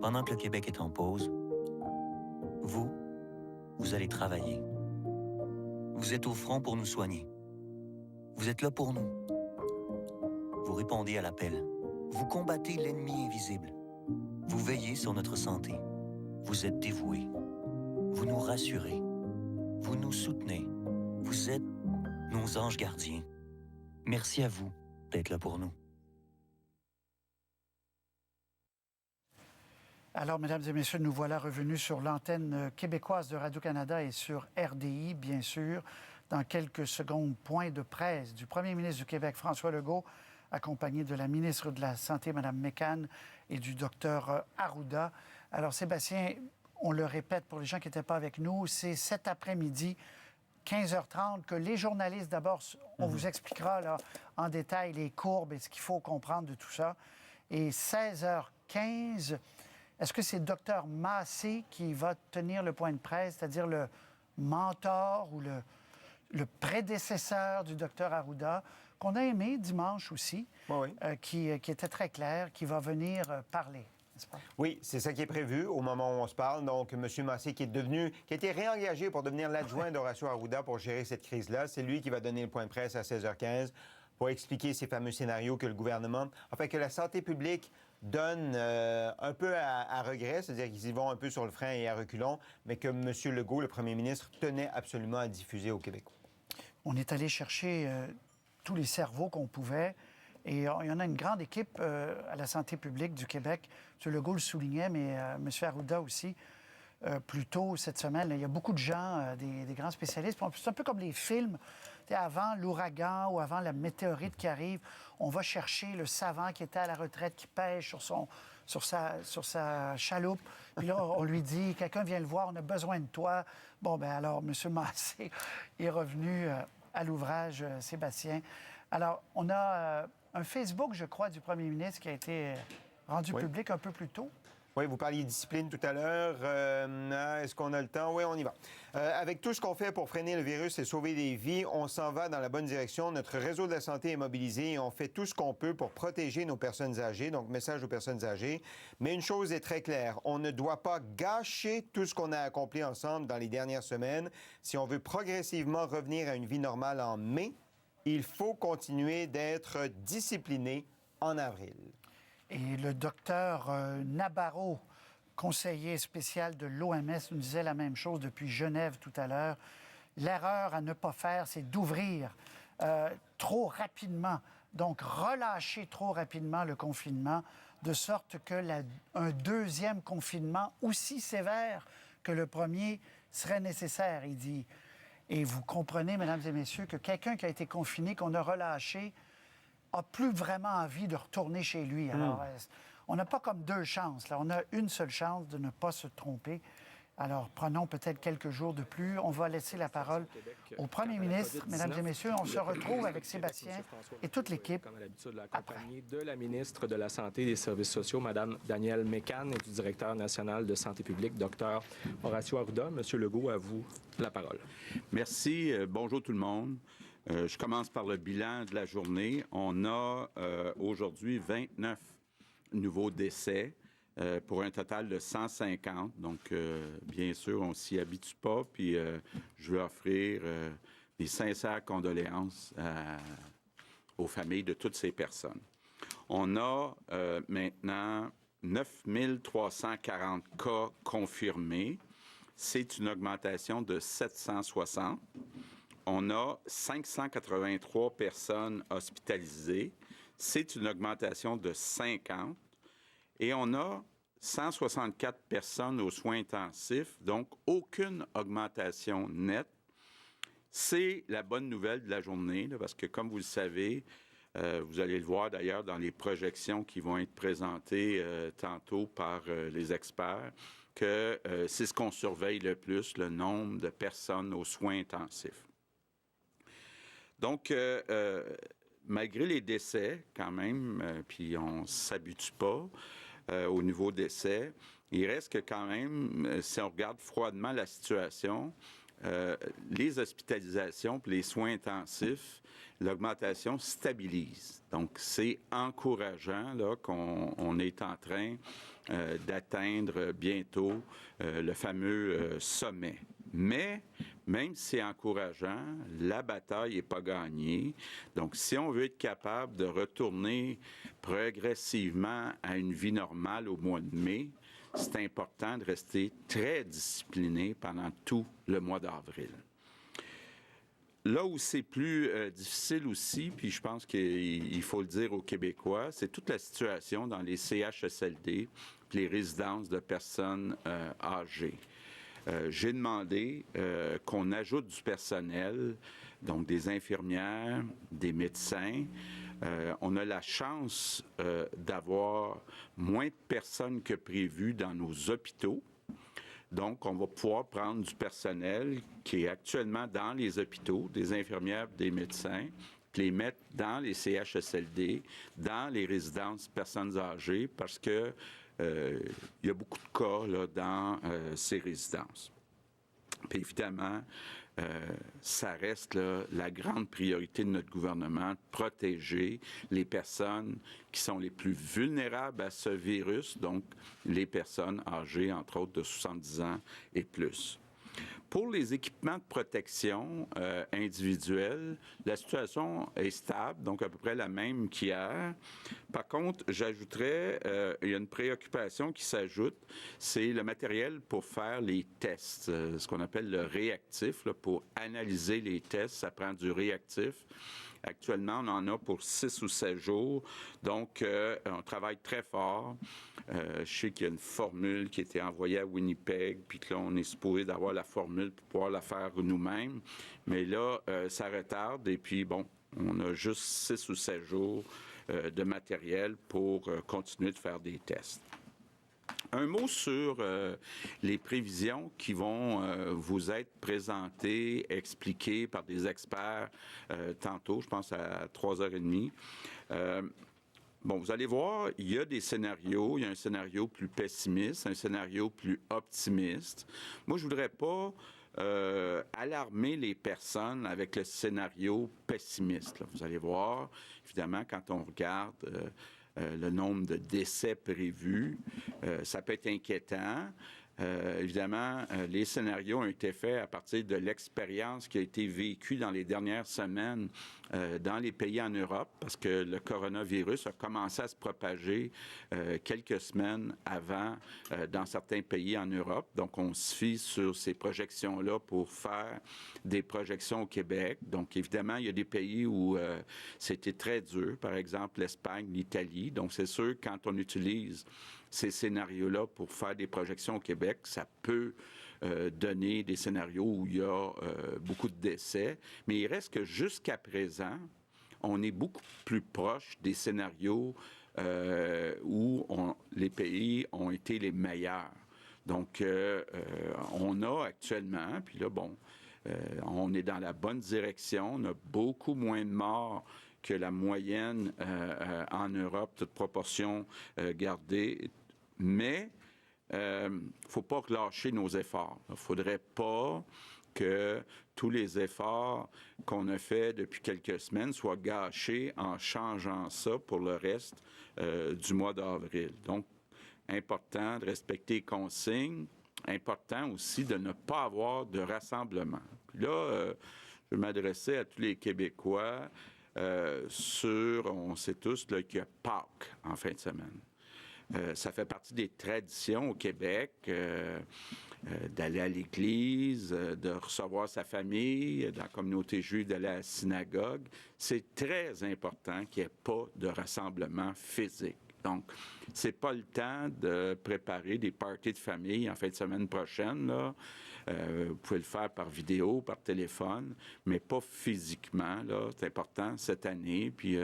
Pendant que le Québec est en pause, vous allez travailler. Vous êtes au front pour nous soigner. Vous êtes là pour nous. Vous répondez à l'appel. Vous combattez l'ennemi invisible. Vous veillez sur notre santé. Vous êtes dévoués. Vous nous rassurez. Vous nous soutenez. Vous êtes nos anges gardiens. Merci à vous d'être là pour nous. Alors, mesdames et messieurs, nous voilà revenus sur l'antenne québécoise de Radio-Canada et sur RDI, bien sûr. Dans quelques secondes, point de presse du premier ministre du Québec, François Legault, accompagné de la ministre de la Santé, Mme McCann, et du docteur Arruda. Alors, Sébastien, on le répète pour les gens qui n'étaient pas avec nous, c'est cet après-midi, 15h30, que les journalistes, d'abord, on vous expliquera là, en détail les courbes et ce qu'il faut comprendre de tout ça. Et 16h15... Est-ce que c'est le docteur Massé qui va tenir le point de presse, c'est-à-dire le mentor ou le prédécesseur du docteur Arruda, qu'on a aimé dimanche aussi, qui était très clair, qui va venir parler, n'est-ce pas? Oui, c'est ça qui est prévu au moment où on se parle. Donc, M. Massé qui a été réengagé pour devenir l'adjoint d'Horacio Arruda pour gérer cette crise-là. C'est lui qui va donner le point de presse à 16h15 pour expliquer ces fameux scénarios que le gouvernement, que la santé publique donne un peu à regret, c'est-à-dire qu'ils y vont un peu sur le frein et à reculons, mais que M. Legault, le premier ministre, tenait absolument à diffuser au Québec. On est allé chercher tous les cerveaux qu'on pouvait, et il y en a une grande équipe à la santé publique du Québec. M. Legault le soulignait, mais M. Arruda aussi. Plus tôt cette semaine, il y a beaucoup de gens, des grands spécialistes. C'est un peu comme les films. Avant l'ouragan ou avant la météorite qui arrive, on va chercher le savant qui était à la retraite, qui pêche sur sa chaloupe. Puis là, on lui dit, quelqu'un vient le voir, on a besoin de toi. Bon, ben alors, M. Massé est revenu à l'ouvrage, Sébastien. Alors, on a un Facebook, je crois, du premier ministre qui a été rendu public un peu plus tôt. Oui, vous parliez de discipline tout à l'heure. Est-ce qu'on a le temps? Oui, on y va. Avec tout ce qu'on fait pour freiner le virus et sauver des vies, on s'en va dans la bonne direction. Notre réseau de la santé est mobilisé et on fait tout ce qu'on peut pour protéger nos personnes âgées. Donc, message aux personnes âgées. Mais une chose est très claire. On ne doit pas gâcher tout ce qu'on a accompli ensemble dans les dernières semaines. Si on veut progressivement revenir à une vie normale en mai, il faut continuer d'être discipliné en avril. Et le docteur Nabarro, conseiller spécial de l'OMS, nous disait la même chose depuis Genève tout à l'heure. L'erreur à ne pas faire, c'est d'ouvrir trop rapidement, donc relâcher trop rapidement le confinement, de sorte que un deuxième confinement aussi sévère que le premier serait nécessaire, il dit. Et vous comprenez, mesdames et messieurs, que quelqu'un qui a été confiné, qu'on a relâché, n'a plus vraiment envie de retourner chez lui. Alors, on n'a pas comme deux chances. Là. On a une seule chance de ne pas se tromper. Alors, prenons peut-être quelques jours de plus. On va laisser la parole au premier ministre. Mesdames et messieurs, on se retrouve avec Sébastien et toute l'équipe. Comme à l'habitude, accompagné de la ministre de la Santé et des Services sociaux, Mme Danielle McCann, et du directeur national de santé publique, Dr Horacio Arruda. Monsieur Legault, à vous la parole. Merci. Bonjour tout le monde. Je commence par le bilan de la journée. On a aujourd'hui 29 nouveaux décès pour un total de 150. Donc, bien sûr, on ne s'y habitue pas. Puis, je veux offrir mes sincères condoléances aux familles de toutes ces personnes. On a maintenant 9 340 cas confirmés. C'est une augmentation de 760. On a 583 personnes hospitalisées. C'est une augmentation de 50. Et on a 164 personnes aux soins intensifs, donc aucune augmentation nette. C'est la bonne nouvelle de la journée, là, parce que, comme vous le savez, vous allez le voir d'ailleurs dans les projections qui vont être présentées tantôt par les experts, que c'est ce qu'on surveille le plus, le nombre de personnes aux soins intensifs. Donc, malgré les décès, quand même, puis on ne s'habitue pas au niveau décès, il reste que quand même, si on regarde froidement la situation, les hospitalisations puis les soins intensifs, l'augmentation stabilise. Donc, c'est encourageant là, qu'on est en train d'atteindre bientôt le fameux sommet. Mais, même si c'est encourageant, la bataille n'est pas gagnée. Donc, si on veut être capable de retourner progressivement à une vie normale au mois de mai, c'est important de rester très discipliné pendant tout le mois d'avril. Là où c'est plus difficile aussi, puis je pense qu'il faut le dire aux Québécois, c'est toute la situation dans les CHSLD, puis les résidences de personnes âgées. J'ai demandé qu'on ajoute du personnel, donc des infirmières, des médecins. On a la chance d'avoir moins de personnes que prévu dans nos hôpitaux. Donc, on va pouvoir prendre du personnel qui est actuellement dans les hôpitaux, des infirmières, des médecins, les mettre dans les CHSLD, dans les résidences personnes âgées, parce que il y a beaucoup de cas là, dans ces résidences. Puis évidemment, ça reste là, la grande priorité de notre gouvernement, de protéger les personnes qui sont les plus vulnérables à ce virus, donc les personnes âgées, entre autres, de 70 ans et plus. Pour les équipements de protection individuels, la situation est stable, donc à peu près la même qu'hier. Par contre, j'ajouterais, il y a une préoccupation qui s'ajoute, c'est le matériel pour faire les tests, ce qu'on appelle le réactif, là, pour analyser les tests, ça prend du réactif. Actuellement, on en a pour 6 ou 7 jours. Donc, on travaille très fort. Je sais qu'il y a une formule qui a été envoyée à Winnipeg, puis que là, on est supposé d'avoir la formule pour pouvoir la faire nous-mêmes. Mais là, ça retarde. Et puis, bon, on a juste 6 ou 7 jours de matériel pour continuer de faire des tests. Un mot sur les prévisions qui vont vous être présentées, expliquées par des experts tantôt, je pense à 3h30. Bon, vous allez voir, il y a des scénarios. Il y a un scénario plus pessimiste, un scénario plus optimiste. Moi, je voudrais pas alarmer les personnes avec le scénario pessimiste. Là. Vous allez voir, évidemment, quand on regarde le nombre de décès prévus, ça peut être inquiétant. Évidemment, les scénarios ont été faits à partir de l'expérience qui a été vécue dans les dernières semaines dans les pays en Europe, parce que le coronavirus a commencé à se propager quelques semaines avant dans certains pays en Europe. Donc, on se fie sur ces projections-là pour faire des projections au Québec. Donc, évidemment, il y a des pays où c'était très dur, par exemple l'Espagne, l'Italie. Donc, c'est sûr, quand on utilise ces scénarios-là pour faire des projections au Québec, ça peut donner des scénarios où il y a beaucoup de décès. Mais il reste que jusqu'à présent, on est beaucoup plus proche des scénarios où les pays ont été les meilleurs. Donc, on a actuellement, puis là, bon, on est dans la bonne direction, on a beaucoup moins de morts que la moyenne en Europe, toute proportion gardée. Mais il ne faut pas relâcher nos efforts. Il ne faudrait pas que tous les efforts qu'on a faits depuis quelques semaines soient gâchés en changeant ça pour le reste du mois d'avril. Donc, important de respecter les consignes, important aussi de ne pas avoir de rassemblement. Puis là, je vais m'adresser à tous les Québécois on sait tous là, qu'il y a Pâques en fin de semaine. Ça fait partie des traditions au Québec d'aller à l'église, de recevoir sa famille, dans la communauté juive, d'aller à la synagogue. C'est très important qu'il n'y ait pas de rassemblement physique. Donc, c'est pas le temps de préparer des parties de famille en fin de semaine prochaine, là. Vous pouvez le faire par vidéo, par téléphone, mais pas physiquement, là. C'est important cette année. Puis,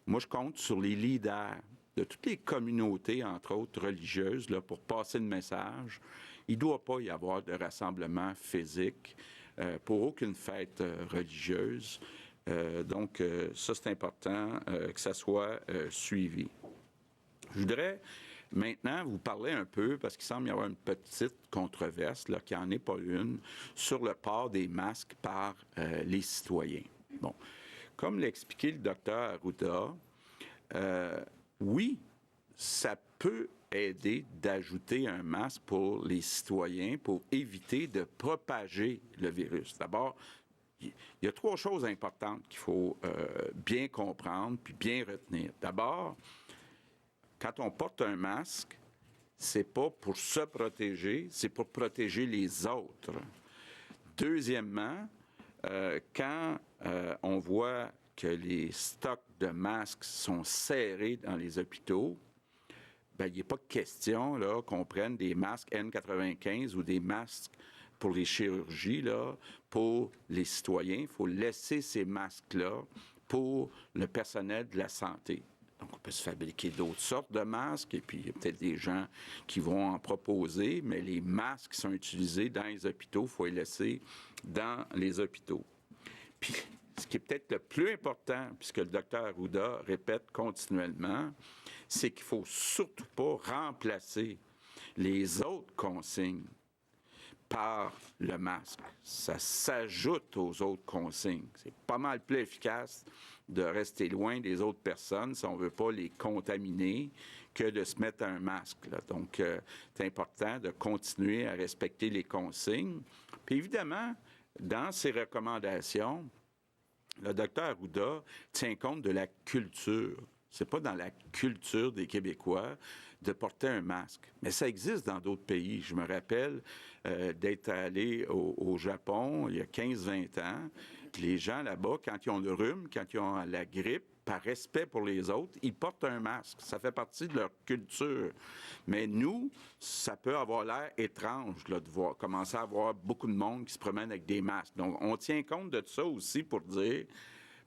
moi, je compte sur les leaders de toutes les communautés, entre autres religieuses, là, pour passer le message. Il ne doit pas y avoir de rassemblement physique pour aucune fête religieuse. Donc, ça, c'est important que ça soit suivi. Je voudrais maintenant vous parler un peu, parce qu'il semble y avoir une petite controverse, là, qui n'en est pas une, sur le port des masques par les citoyens. Bon. comme l'a expliqué le docteur Arruda, oui, ça peut aider d'ajouter un masque pour les citoyens pour éviter de propager le virus. D'abord, il y a 3 choses importantes qu'il faut bien comprendre puis bien retenir. D'abord, quand on porte un masque, c'est pas pour se protéger, c'est pour protéger les autres. Deuxièmement, quand on voit que les stocks de masques sont serrés dans les hôpitaux, bien, il n'est pas question là, qu'on prenne des masques N95 ou des masques pour les chirurgies, là, pour les citoyens. Il faut laisser ces masques-là pour le personnel de la santé. Donc, on peut se fabriquer d'autres sortes de masques, et puis il y a peut-être des gens qui vont en proposer, mais les masques qui sont utilisés dans les hôpitaux, il faut les laisser dans les hôpitaux. Puis, ce qui est peut-être le plus important, puisque le docteur Arruda répète continuellement, c'est qu'il ne faut surtout pas remplacer les autres consignes par le masque. Ça s'ajoute aux autres consignes. C'est pas mal plus efficace de rester loin des autres personnes si on ne veut pas les contaminer que de se mettre un masque, là. Donc, c'est important de continuer à respecter les consignes. Puis évidemment, dans ses recommandations, le docteur Arruda tient compte de la culture. C'est pas dans la culture des Québécois de porter un masque. Mais ça existe dans d'autres pays. Je me rappelle d'être allé au Japon il y a 15-20 ans. Les gens là-bas, quand ils ont le rhume, quand ils ont la grippe, par respect pour les autres, ils portent un masque. Ça fait partie de leur culture. Mais nous, ça peut avoir l'air étrange là, de commencer à voir beaucoup de monde qui se promène avec des masques. Donc, on tient compte de ça aussi pour dire,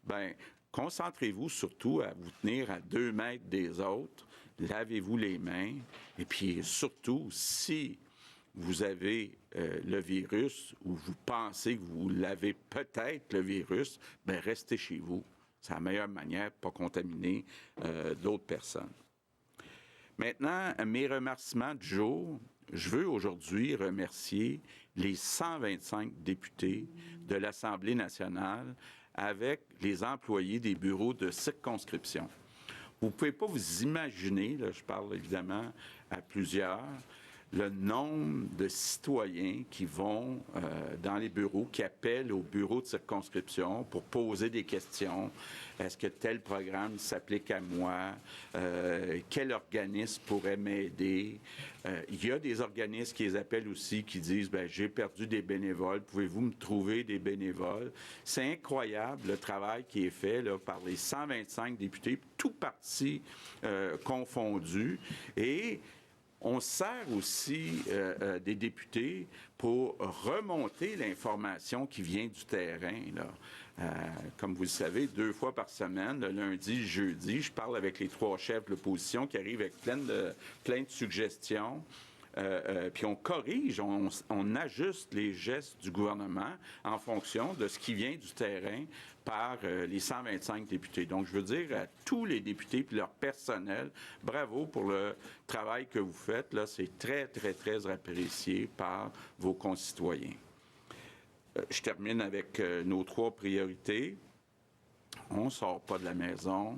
bien, concentrez-vous surtout à vous tenir à 2 mètres des autres, lavez-vous les mains, et puis surtout, si vous avez le virus ou vous pensez que vous l'avez peut-être le virus, bien, restez chez vous. C'est la meilleure manière pour ne pas contaminer d'autres personnes. Maintenant, mes remerciements du jour. Je veux aujourd'hui remercier les 125 députés de l'Assemblée nationale avec les employés des bureaux de circonscription. Vous ne pouvez pas vous imaginer, là, je parle évidemment à plusieurs, le nombre de citoyens qui vont dans les bureaux, qui appellent au bureau de circonscription pour poser des questions. Est-ce que tel programme s'applique à moi? Quel organisme pourrait m'aider? Il y a des organismes qui les appellent aussi, qui disent, bien, j'ai perdu des bénévoles, pouvez-vous me trouver des bénévoles? C'est incroyable le travail qui est fait là, par les 125 députés, tous partis confondus. Et on sert aussi des députés pour remonter l'information qui vient du terrain, là. Comme vous le savez, 2 fois par semaine, le lundi, le jeudi, je parle avec les 3 chefs de l'opposition qui arrivent avec plein de suggestions. Puis on corrige, on ajuste les gestes du gouvernement en fonction de ce qui vient du terrain par les 125 députés. Donc, je veux dire à tous les députés et leur personnel, bravo pour le travail que vous faites. Là, c'est très, très, très apprécié par vos concitoyens. Je termine avec nos 3 priorités. On ne sort pas de la maison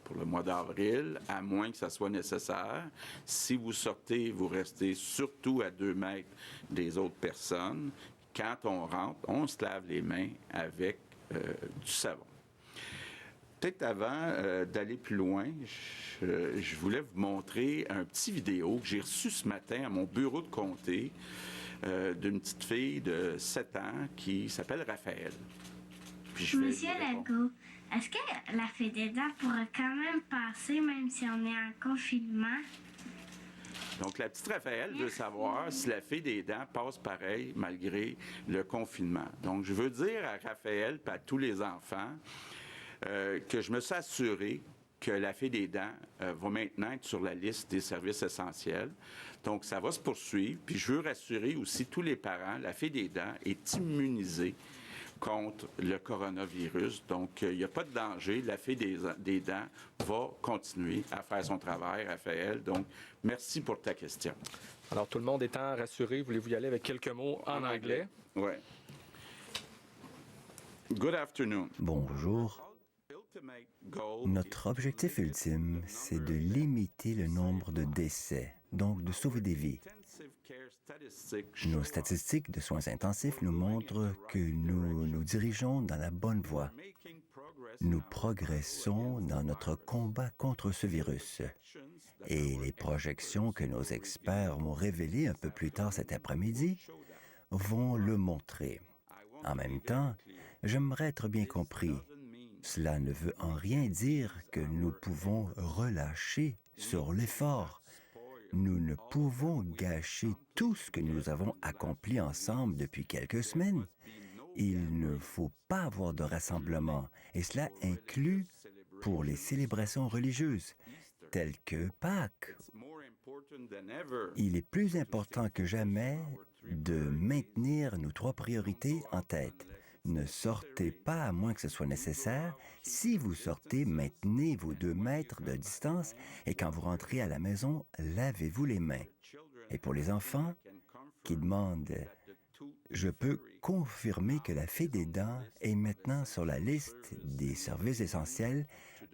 pour le mois d'avril, à moins que ça soit nécessaire. Si vous sortez, vous restez surtout à 2 mètres des autres personnes. Quand on rentre, on se lave les mains avec du savon. Peut-être avant d'aller plus loin, je voulais vous montrer un petit vidéo que j'ai reçu ce matin à mon bureau de comté d'une petite fille de 7 ans qui s'appelle Raphaël. Monsieur Legault, est-ce que la fée des dents pourra quand même passer même si on est en confinement? Donc, la petite Raphaël veut savoir si la fée des dents passe pareil malgré le confinement. Donc, je veux dire à Raphaël et à tous les enfants que je me suis assuré que la fée des dents va maintenant être sur la liste des services essentiels. Donc, ça va se poursuivre. Puis, je veux rassurer aussi tous les parents, la fée des dents est immunisée contre le coronavirus. Donc, il n'y a pas de danger. La fée des dents va continuer à faire son travail, Raphaël. Donc, merci pour ta question. Alors, tout le monde étant rassuré, voulez-vous y aller avec quelques mots en anglais? Oui. Good afternoon. Bonjour. Notre objectif ultime, c'est de limiter le nombre de décès, donc de sauver des vies. Nos statistiques de soins intensifs nous montrent que nous nous dirigeons dans la bonne voie. Nous progressons dans notre combat contre ce virus. Et les projections que nos experts m'ont révélées un peu plus tard cet après-midi vont le montrer. En même temps, j'aimerais être bien compris. Cela ne veut en rien dire que nous pouvons relâcher sur l'effort. Nous ne pouvons gâcher tout ce que nous avons accompli ensemble depuis quelques semaines. Il ne faut pas avoir de rassemblement, et cela inclut pour les célébrations religieuses, telles que Pâques. Il est plus important que jamais de maintenir nos 3 priorités en tête. Ne sortez pas à moins que ce soit nécessaire. Si vous sortez, maintenez vos 2 mètres de distance et quand vous rentrez à la maison, lavez-vous les mains. Et pour les enfants qui demandent, je peux confirmer que la fée des dents est maintenant sur la liste des services essentiels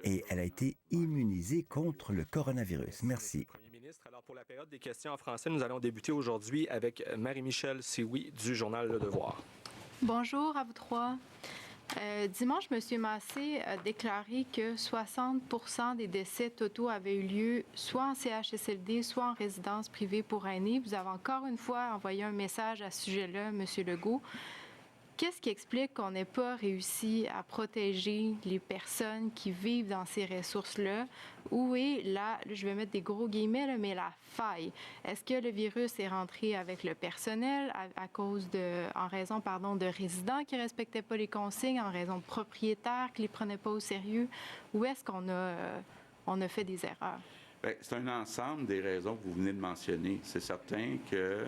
et elle a été immunisée contre le coronavirus. Merci. Premier ministre, alors pour la période des questions en français, nous allons débuter aujourd'hui avec Marie-Michel Sioui du journal Le Devoir. Bonjour à vous 3. Dimanche, M. Massé a déclaré que 60% des décès totaux avaient eu lieu soit en CHSLD, soit en résidence privée pour aînés. Vous avez encore une fois envoyé un message à ce sujet-là, M. Legault. Qu'est-ce qui explique qu'on n'ait pas réussi à protéger les personnes qui vivent dans ces ressources-là? Où est là, je vais mettre des gros guillemets, là, mais la faille? Est-ce que le virus est rentré avec le personnel en raison de résidents qui ne respectaient pas les consignes, en raison de propriétaires qui ne les prenaient pas au sérieux? Où est-ce qu'on a fait des erreurs? Bien, c'est un ensemble des raisons que vous venez de mentionner. C'est certain que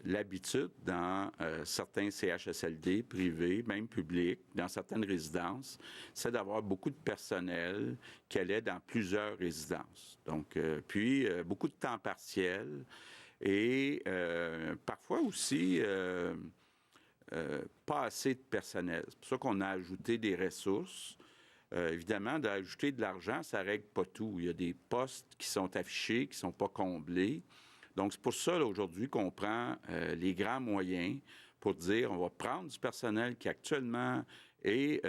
l'habitude dans certains CHSLD privés, même publics, dans certaines résidences, c'est d'avoir beaucoup de personnel qui allait dans plusieurs résidences. Donc, puis, beaucoup de temps partiel et parfois aussi pas assez de personnel. C'est pour ça qu'on a ajouté des ressources. Évidemment, d'ajouter de l'argent, ça ne règle pas tout. Il y a des postes qui sont affichés, qui ne sont pas comblés. Donc, c'est pour ça, là, aujourd'hui, qu'on prend les grands moyens pour dire on va prendre du personnel qui actuellement est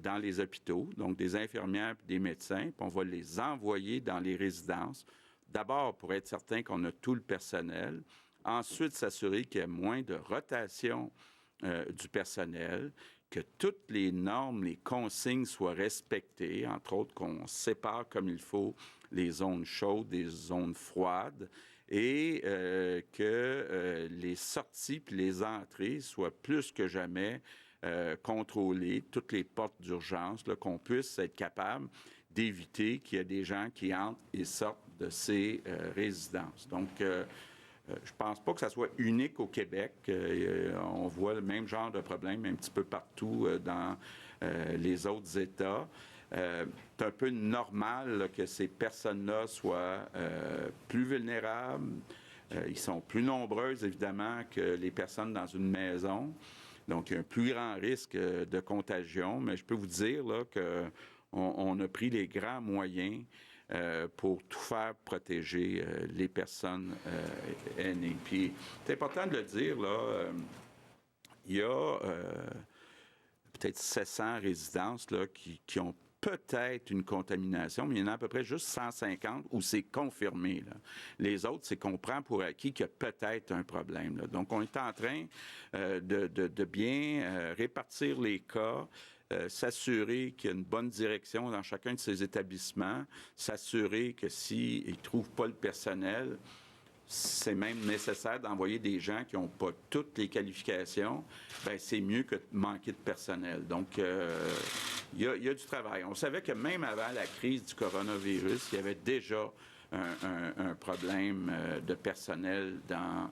dans les hôpitaux, donc des infirmières et des médecins, puis on va les envoyer dans les résidences. D'abord, pour être certain qu'on a tout le personnel. Ensuite, s'assurer qu'il y ait moins de rotation du personnel, que toutes les normes, les consignes soient respectées, entre autres qu'on sépare comme il faut les zones chaudes des zones froides, et que les sorties puis les entrées soient plus que jamais contrôlées, toutes les portes d'urgence, là, qu'on puisse être capable d'éviter qu'il y ait des gens qui entrent et sortent de ces résidences. Donc, je pense pas que ça soit unique au Québec. On voit le même genre de problème un petit peu partout dans les autres États. C'est un peu normal là, que ces personnes-là soient plus vulnérables. Ils sont plus nombreuses, évidemment, que les personnes dans une maison. Donc, il y a un plus grand risque de contagion. Mais je peux vous dire là, qu'on a pris les grands moyens pour tout faire protéger les personnes aînées. Puis, c'est important de le dire, là, il y a peut-être 700 résidences là, qui ont peut-être une contamination, mais il y en a à peu près juste 150 où c'est confirmé. Là. Les autres, c'est qu'on prend pour acquis qu'il y a peut-être un problème. Là. Donc, on est en train de bien répartir les cas, s'assurer qu'il y a une bonne direction dans chacun de ces établissements, s'assurer que s'ils ne trouvent pas le personnel, c'est même nécessaire d'envoyer des gens qui n'ont pas toutes les qualifications, bien, c'est mieux que de manquer de personnel. Donc, il y a du travail. On savait que même avant la crise du coronavirus, il y avait déjà un problème de personnel dans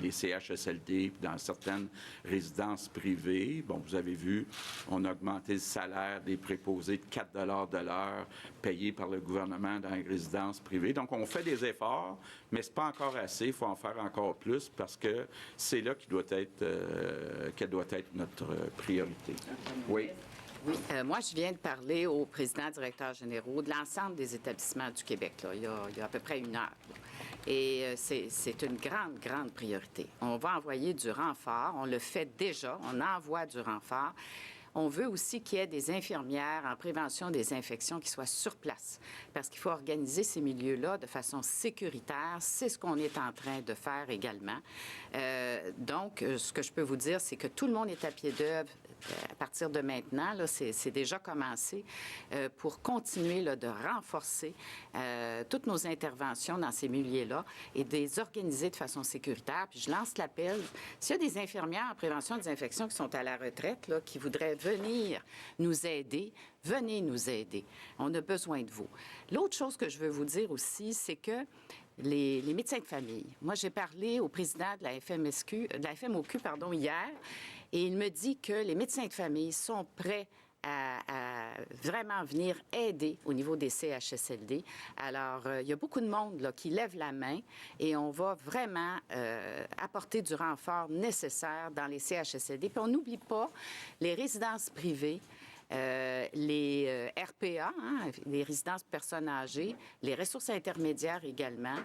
les CHSLD puis dans certaines résidences privées. Bon, vous avez vu, on a augmenté le salaire des préposés de 4 $ de l'heure payés par le gouvernement dans les résidences privées. Donc, on fait des efforts, mais ce n'est pas encore assez. Il faut en faire encore plus parce que c'est là qu'elle doit être notre priorité. Oui. Oui, moi, je viens de parler au président directeur généraux de l'ensemble des établissements du Québec, là, il y a à peu près 1 heure. Là. Et c'est une grande, grande priorité. On va envoyer du renfort. On le fait déjà. On envoie du renfort. On veut aussi qu'il y ait des infirmières en prévention des infections qui soient sur place, parce qu'il faut organiser ces milieux-là de façon sécuritaire. C'est ce qu'on est en train de faire également. Donc, ce que je peux vous dire, c'est que tout le monde est à pied d'œuvre à partir de maintenant. Là, c'est déjà commencé pour continuer là, de renforcer toutes nos interventions dans ces milieux-là et de les organiser de façon sécuritaire. Puis je lance l'appel. S'il y a des infirmières en prévention des infections qui sont à la retraite, là, qui voudraient venir nous aider, venez nous aider. On a besoin de vous. L'autre chose que je veux vous dire aussi, c'est que les médecins de famille. Moi, j'ai parlé au président de la FMOQ hier, et il me dit que les médecins de famille sont prêts à vraiment venir aider au niveau des CHSLD. Alors, il y a beaucoup de monde là, qui lève la main et on va vraiment apporter du renfort nécessaire dans les CHSLD. Puis on n'oublie pas les résidences privées, les RPA, les résidences personnes âgées, les ressources intermédiaires également,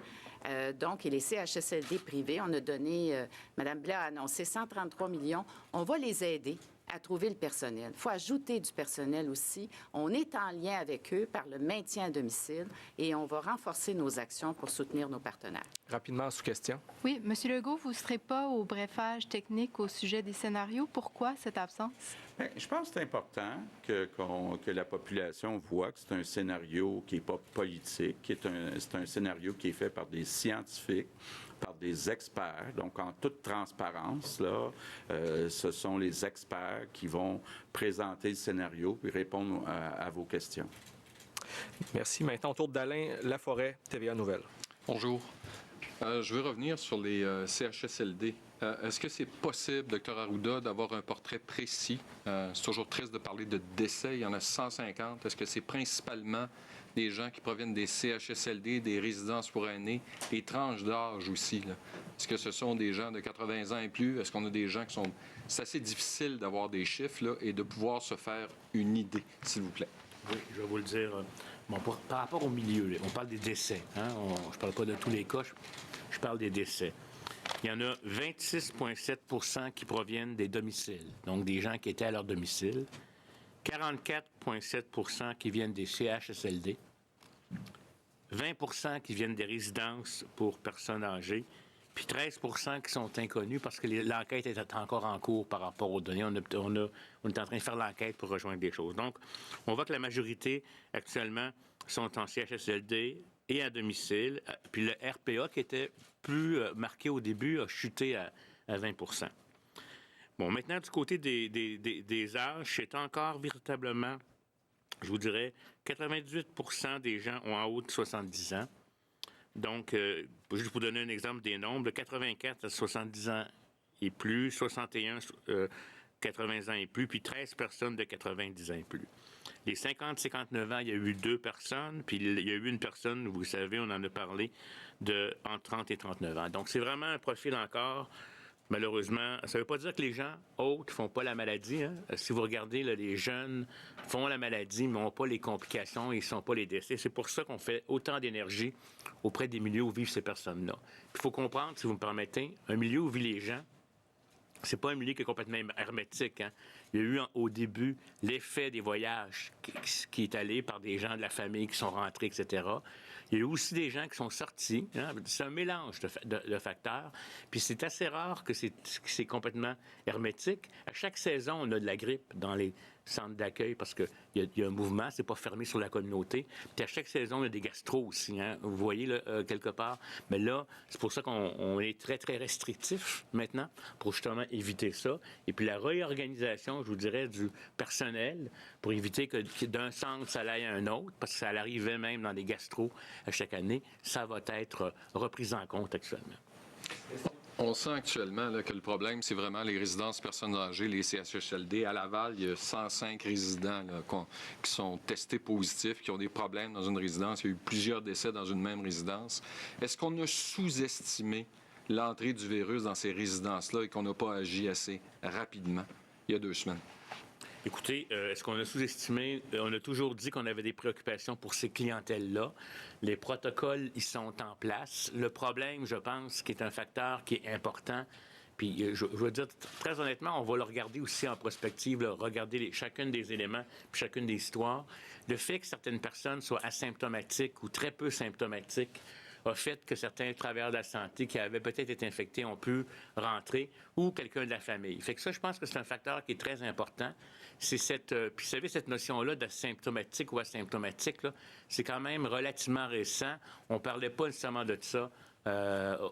donc, et les CHSLD privés. On a donné, Mme Blais a annoncé 133 millions. On va les aider à trouver le personnel. Il faut ajouter du personnel aussi. On est en lien avec eux par le maintien à domicile et on va renforcer nos actions pour soutenir nos partenaires. Rapidement, sous question. Oui, M. Legault, vous ne serez pas au brefage technique au sujet des scénarios. Pourquoi cette absence? Bien, je pense que c'est important que la population voit que c'est un scénario qui n'est pas politique, c'est un scénario qui est fait par des scientifiques, par des experts. Donc, en toute transparence, là, ce sont les experts qui vont présenter le scénario puis répondre à vos questions. Merci. Maintenant, au tour d'Alain Laforêt, TVA Nouvelles. Bonjour. Je veux revenir sur les CHSLD. Est-ce que c'est possible, Dr Arruda, d'avoir un portrait précis? C'est toujours triste de parler de décès. Il y en a 150. Est-ce que c'est principalement des gens qui proviennent des CHSLD, des résidences pour aînés, des tranches d'âge aussi, là? Est-ce que ce sont des gens de 80 ans et plus? Est-ce qu'on a des gens qui sont... C'est assez difficile d'avoir des chiffres là, et de pouvoir se faire une idée, s'il vous plaît. Oui, je vais vous le dire. Bon, par rapport au milieu, on parle des décès. Hein? Je ne parle pas de tous les cas, je parle des décès. Il y en a 26,7 % qui proviennent des domiciles, donc des gens qui étaient à leur domicile. 44,7 % qui viennent des CHSLD. 20 % qui viennent des résidences pour personnes âgées. Puis 13 % qui sont inconnus parce que l'enquête est encore en cours par rapport aux données. On est en train de faire l'enquête pour rejoindre des choses. Donc, on voit que la majorité, actuellement, sont en CHSLD et à domicile. Puis le RPA, qui était plus marqué au début, a chuté à 20 %. Bon, maintenant, du côté des âges, c'est encore véritablement, je vous dirais, 98 % des gens ont en haut de 70 ans. Donc, juste pour donner un exemple des nombres, 84 à 70 ans et plus, 61 80 ans et plus, puis 13 personnes de 90 ans et plus. Les 50-59 ans, il y a eu 2 personnes, puis il y a eu une personne, vous savez, on en a parlé, entre 30 et 39 ans. Donc, c'est vraiment un profil encore, malheureusement. Ça ne veut pas dire que les gens autres ne font pas la maladie. Hein? Si vous regardez, là, les jeunes font la maladie, mais n'ont pas les complications, ils ne sont pas les décès. C'est pour ça qu'on fait autant d'énergie auprès des milieux où vivent ces personnes-là. Il faut comprendre, si vous me permettez, un milieu où vivent les gens, c'est pas un milieu qui est complètement hermétique. Hein? Il y a eu au début l'effet des voyages qui est allé par des gens de la famille qui sont rentrés, etc. Il y a eu aussi des gens qui sont sortis. Hein? C'est un mélange de facteurs. Puis c'est assez rare que c'est complètement hermétique. À chaque saison, on a de la grippe dans les centres d'accueil parce qu'il y a un mouvement, c'est pas fermé sur la communauté. Puis à chaque saison, il y a des gastros aussi. Hein? Vous voyez, là, quelque part. Mais là, c'est pour ça qu'on est très, très restrictif maintenant pour justement éviter ça. Et puis la réorganisation, je vous dirais, du personnel pour éviter que d'un centre, ça aille à un autre, parce que ça arrivait même dans des gastros à chaque année, ça va être repris en compte actuellement. On sent actuellement là, que le problème, c'est vraiment les résidences personnes âgées, les CHSLD. À Laval, il y a 105 résidents là, qui sont testés positifs, qui ont des problèmes dans une résidence. Il y a eu plusieurs décès dans une même résidence. Est-ce qu'on a sous-estimé l'entrée du virus dans ces résidences-là et qu'on n'a pas agi assez rapidement il y a 2 semaines? Écoutez, est-ce qu'on a sous-estimé? On a toujours dit qu'on avait des préoccupations pour ces clientèles-là. Les protocoles, ils sont en place. Le problème, je pense, qui est un facteur qui est important, puis je veux dire, très honnêtement, on va le regarder aussi en prospective, là, regarder chacun des éléments, puis chacune des histoires. Le fait que certaines personnes soient asymptomatiques ou très peu symptomatiques a fait que certains travailleurs de la santé qui avaient peut-être été infectés ont pu rentrer, ou quelqu'un de la famille. Fait que ça, je pense que c'est un facteur qui est très important. C'est puis vous savez, cette notion-là d'asymptomatique ou asymptomatique, là, c'est quand même relativement récent. On ne parlait pas nécessairement de ça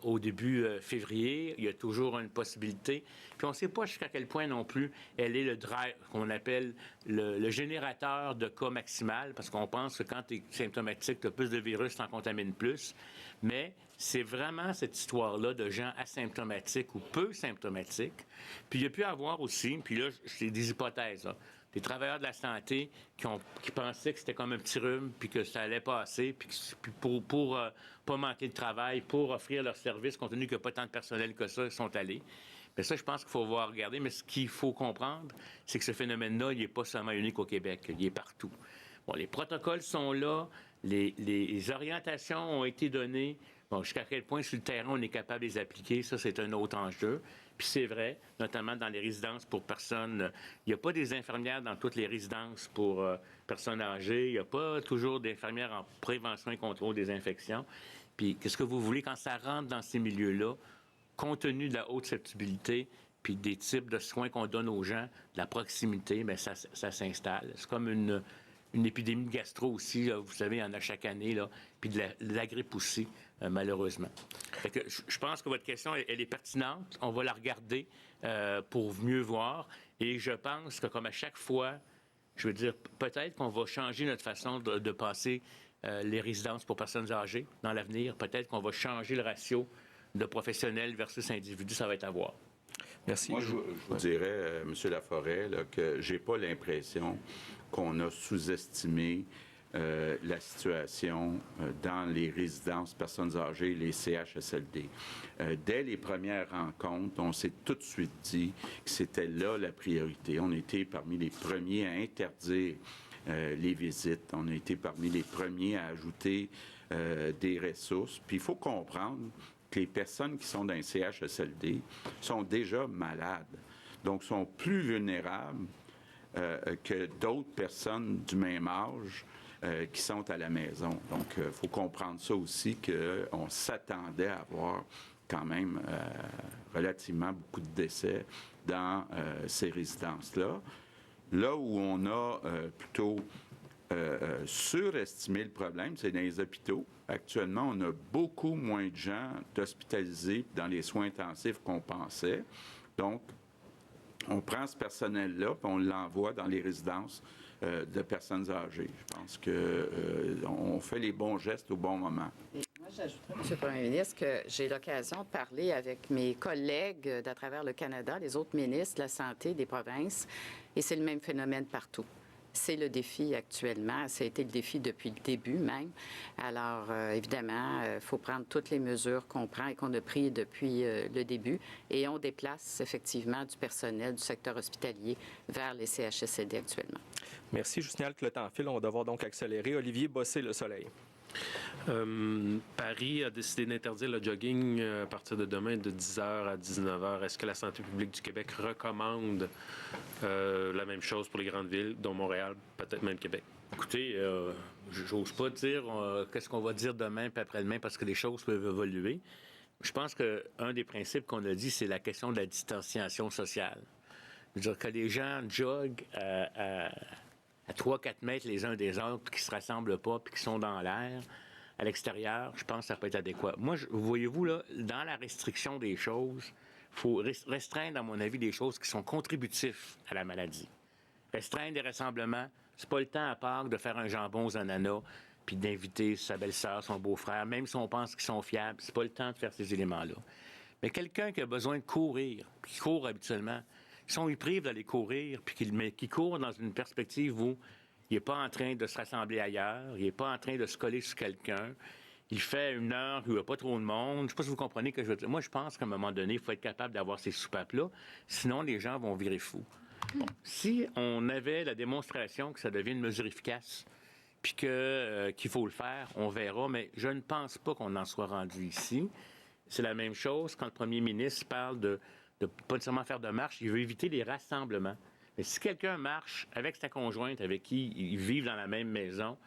au début février. Il y a toujours une possibilité. Puis on ne sait pas jusqu'à quel point non plus elle est le drive, qu'on appelle le générateur de cas maximal, parce qu'on pense que quand tu es symptomatique, tu as plus de virus, tu en contamines plus. Mais c'est vraiment cette histoire-là de gens asymptomatiques ou peu symptomatiques. Puis il y a pu avoir aussi, puis là, c'est des hypothèses, là, des travailleurs de la santé qui pensaient que c'était comme un petit rhume, puis que ça allait passer, puis pour pas manquer de travail, pour offrir leur service, compte tenu qu'il n'y a pas tant de personnel que ça, ils sont allés. Mais ça, je pense qu'il faut voir regarder. Mais ce qu'il faut comprendre, c'est que ce phénomène-là, il n'est pas seulement unique au Québec, il est partout. Bon, les protocoles sont là, les orientations ont été données. Bon, jusqu'à quel point sur le terrain on est capable de les appliquer, ça, c'est un autre enjeu. Puis c'est vrai, notamment dans les résidences pour personnes. Il n'y a pas des infirmières dans toutes les résidences pour personnes âgées. Il n'y a pas toujours d'infirmières en prévention et contrôle des infections. Puis qu'est-ce que vous voulez quand ça rentre dans ces milieux-là, compte tenu de la haute susceptibilité, puis des types de soins qu'on donne aux gens, de la proximité, bien, ça s'installe. C'est comme une épidémie de gastro aussi, là, vous savez, il y en a chaque année, là, puis de la grippe aussi, malheureusement. Fait que je pense que votre question, elle est pertinente. On va la regarder pour mieux voir. Et je pense que comme à chaque fois, je veux dire, peut-être qu'on va changer notre façon de passer les résidences pour personnes âgées dans l'avenir. Peut-être qu'on va changer le ratio de professionnels versus individus. Ça va être à voir. Merci. Moi, je vous dirais, M. Laforêt, là, que j'ai pas l'impression qu'on a sous-estimé la situation dans les résidences personnes âgées, les CHSLD. Dès les premières rencontres, on s'est tout de suite dit que c'était là la priorité. On était parmi les premiers à interdire les visites. On a été parmi les premiers à ajouter des ressources. Puis il faut comprendre que les personnes qui sont dans les CHSLD sont déjà malades, donc sont plus vulnérables que d'autres personnes du même âge qui sont à la maison. Donc, il faut comprendre ça aussi, qu'on s'attendait à avoir quand même relativement beaucoup de décès dans ces résidences-là. Là où on a plutôt surestimé le problème, c'est dans les hôpitaux. Actuellement, on a beaucoup moins de gens hospitalisés dans les soins intensifs qu'on pensait. Donc, on prend ce personnel-là et on l'envoie dans les résidences de personnes âgées. Je pense qu'on fait les bons gestes au bon moment. Moi, j'ajouterais, M. le Premier ministre, que j'ai l'occasion de parler avec mes collègues d'à travers le Canada, les autres ministres de la Santé des provinces, et c'est le même phénomène partout. C'est le défi actuellement. Ça a été le défi depuis le début même. Alors, évidemment, il faut prendre toutes les mesures qu'on prend et qu'on a prises depuis le début. Et on déplace effectivement du personnel du secteur hospitalier vers les CHSLD actuellement. Merci. Je vous signale que le temps file. On va devoir donc accélérer. Olivier Bossé-Le Soleil. Paris a décidé d'interdire le jogging à partir de demain de 10h à 19h. Est-ce que la santé publique du Québec recommande la même chose pour les grandes villes, dont Montréal, peut-être même Québec? Écoutez, j'ose pas dire qu'est-ce qu'on va dire demain puis après-demain parce que les choses peuvent évoluer. Je pense qu'un des principes qu'on a dit, c'est la question de la distanciation sociale. C'est-à-dire que les gens joguent à 3-4 mètres les uns des autres, qui ne se rassemblent pas, puis qui sont dans l'air, à l'extérieur, je pense que ça peut être adéquat. Moi, voyez-vous, là, dans la restriction des choses, il faut restreindre, à mon avis, des choses qui sont contributifs à la maladie. Restreindre des rassemblements, c'est pas le temps à Pâques de faire un jambon aux ananas, puis d'inviter sa belle-sœur, son beau-frère, même si on pense qu'ils sont fiables, c'est pas le temps de faire ces éléments-là. Mais quelqu'un qui a besoin de courir, qui court habituellement, si on lui prive d'aller courir, puis qu'il court dans une perspective où il n'est pas en train de se rassembler ailleurs, il n'est pas en train de se coller sur quelqu'un, il fait une heure où il n'y a pas trop de monde. Je ne sais pas si vous comprenez ce que je veux dire. Moi, je pense qu'à un moment donné, il faut être capable d'avoir ces soupapes-là, sinon les gens vont virer fous. Bon, si on avait la démonstration que ça devient une mesure efficace, puis qu'il faut le faire, on verra, mais je ne pense pas qu'on en soit rendu ici. C'est la même chose quand le premier ministre parle de pas nécessairement faire de marche, il veut éviter les rassemblements. Mais si quelqu'un marche avec sa conjointe, avec qui ils vivent dans la même maison,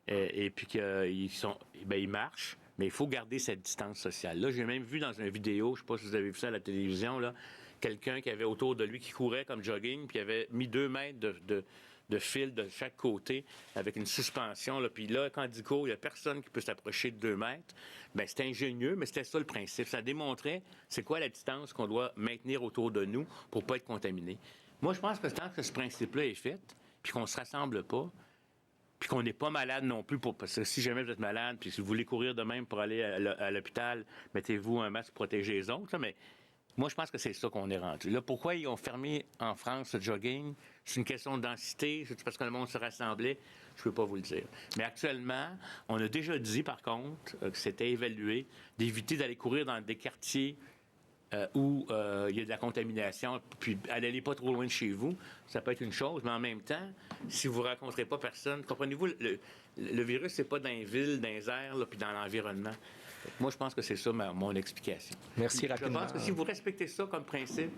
et puis qu'ils marchent, mais il faut garder cette distance sociale. Là, j'ai même vu dans une vidéo, je ne sais pas si vous avez vu ça à la télévision, là, quelqu'un qui avait autour de lui qui courait comme jogging, puis il avait mis 2 mètres de fil de chaque côté avec une suspension. Là. Puis là, quand il court, il n'y a personne qui peut s'approcher de 2 mètres. Bien, c'était ingénieux, mais c'était ça le principe. Ça démontrait c'est quoi la distance qu'on doit maintenir autour de nous pour ne pas être contaminé. Moi, je pense que tant que ce principe-là est fait, puis qu'on ne se rassemble pas, puis qu'on n'est pas malade non plus, parce que si jamais vous êtes malade, puis si vous voulez courir de même pour aller à l'hôpital, mettez-vous un masque pour protéger les autres. Là, mais moi, je pense que c'est ça qu'on est rendu. Là, pourquoi ils ont fermé en France le jogging? C'est une question de densité? C'est parce que le monde se rassemblait? Je ne peux pas vous le dire. Mais actuellement, on a déjà dit, par contre, que c'était évalué d'éviter d'aller courir dans des quartiers où il y a de la contamination, puis allez pas trop loin de chez vous, ça peut être une chose, mais en même temps, si vous ne rencontrez pas personne, comprenez-vous, le virus, c'est pas dans les villes, dans les airs, là, puis dans l'environnement. Moi, je pense que c'est ça mon explication. Merci rapidement. Je pense que si vous respectez ça comme principe,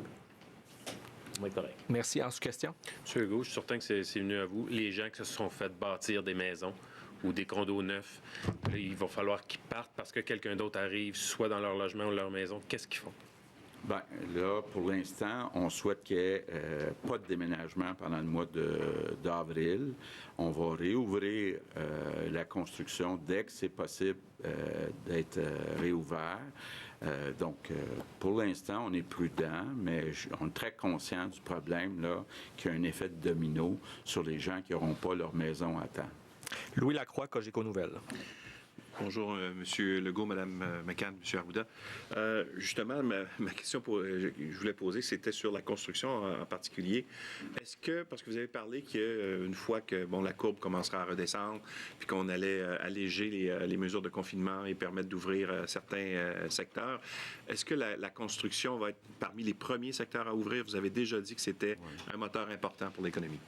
ça va être correct. Merci. En sous-question? M. Legault, je suis certain que c'est venu à vous. Les gens qui se sont fait bâtir des maisons ou des condos neufs, là, il va falloir qu'ils partent parce que quelqu'un d'autre arrive, soit dans leur logement ou leur maison. Qu'est-ce qu'ils font? Bien, là, pour l'instant, on souhaite qu'il n'y ait pas de déménagement pendant le mois d'avril. On va réouvrir la construction dès que c'est possible d'être réouvert. Donc, pour l'instant, on est prudent, mais on est très conscient du problème, là, qu'il y a un effet de domino sur les gens qui n'auront pas leur maison à temps. Louis Lacroix, Cogeco Nouvelles. Bonjour, M. Legault, Mme McCann, M. Arruda. Justement, ma question que je voulais poser, c'était sur la construction en particulier. Est-ce que, parce que vous avez parlé qu'une fois que la courbe commencera à redescendre, puis qu'on allait alléger les mesures de confinement et permettre d'ouvrir certains secteurs, est-ce que la construction va être parmi les premiers secteurs à ouvrir? Vous avez déjà dit que c'était un moteur important pour l'économie.